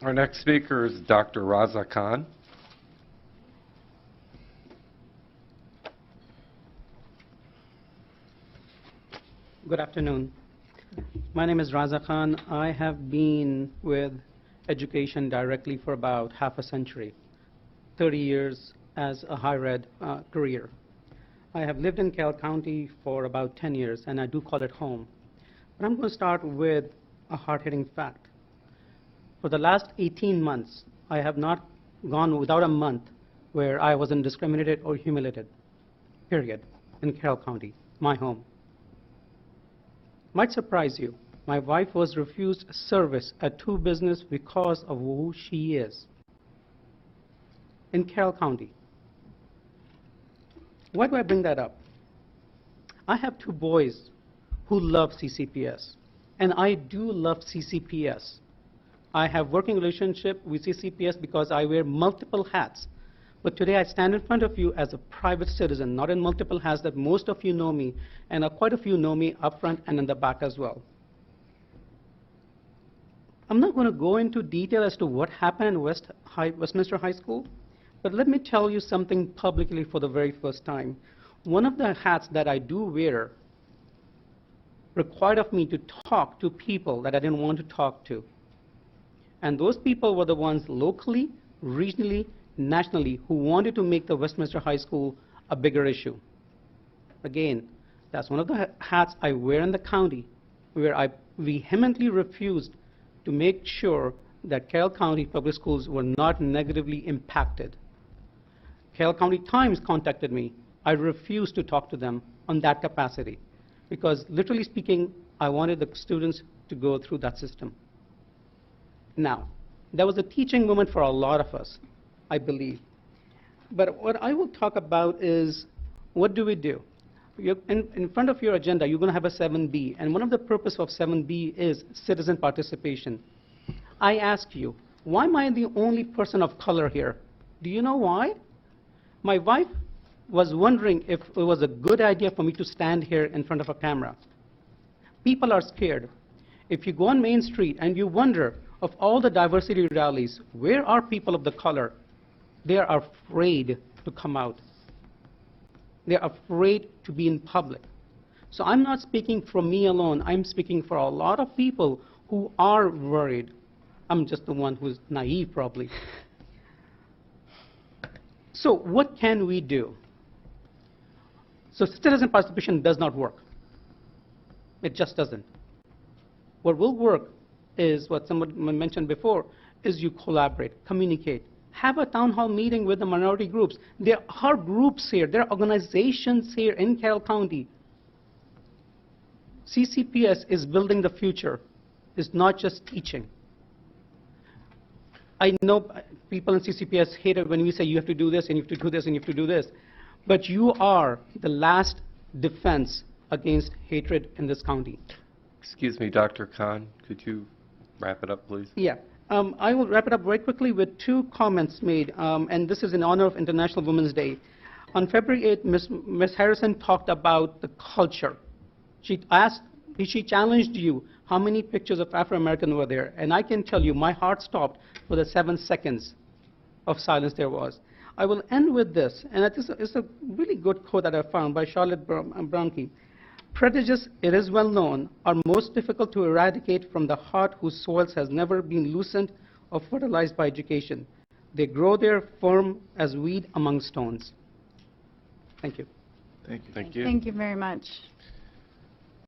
Our next speaker is Dr. Raza Khan. Good afternoon. My name is Raza Khan. I have been with education directly for about half a century, 30 years as a higher ed career. I have lived in Carroll County for about 10 years, and I do call it home. But I'm going to start with a hard-hitting fact. For the last 18 months, I have not gone without a month where I wasn't discriminated or humiliated, period, in Carroll County, my home. Might surprise you, my wife was refused service at 2 businesses because of who she is in Carroll County. Why do I bring that up? I have 2 boys who love CCPS, and I do love CCPS. I have working relationship with CCPS because I wear multiple hats. But today I stand in front of you as a private citizen, not in multiple hats that most of you know me, and quite a few know me up front and in the back as well. I'm not going to go into detail as to what happened in Westminster High School, but let me tell you something publicly for the very first time. One of the hats that I do wear required of me to talk to people that I didn't want to talk to. And those people were the ones locally, regionally, nationally who wanted to make the Westminster High School a bigger issue. Again, that's one of the hats I wear in the county where I vehemently refused to make sure that Carroll County Public Schools were not negatively impacted. Carroll County Times contacted me. I refused to talk to them on that capacity because, literally speaking, I wanted the students to go through that system. Now, that was a teaching moment for a lot of us, I believe. But what I will talk about is, what do we do? In front of your agenda, you're going to have a 7B, and one of the purposes of 7B is citizen participation. I ask you, why am I the only person of color here? Do you know why? My wife was wondering if it was a good idea for me to stand here in front of a camera. People are scared. If you go on Main Street and you wonder, of all the diversity rallies, where are people of the color? They are afraid to come out. They're afraid to be in public. So I'm not speaking for me alone. I'm speaking for a lot of people who are worried. I'm just the one who's naive, probably. So what can we do? So citizen participation does not work. It just doesn't. What will work is what someone mentioned before, is you collaborate, communicate, have a town hall meeting with the minority groups. There are groups here, there are organizations here in Carroll County. CCPS is building the future. It's not just teaching. I know people in CCPS hate it when we say you have to do this and you have to do this and you have to do this. But you are the last defense against hatred in this county. Excuse me, Dr. Khan, could you wrap it up, please? Yeah. I will wrap it up very quickly with 2 comments made, and this is in honor of International Women's Day. On February 8th, Ms. Harrison talked about the culture. She challenged you how many pictures of Afro-American were there, and I can tell you my heart stopped for the 7 seconds of silence there was. I will end with this, and it's a really good quote that I found by Charlotte Bronte. Prejudice, it is well known, are most difficult to eradicate from the heart whose soils has never been loosened or fertilized by education. They grow there firm as weed among stones. Thank you. Thank you. Thank you. Thank you very much.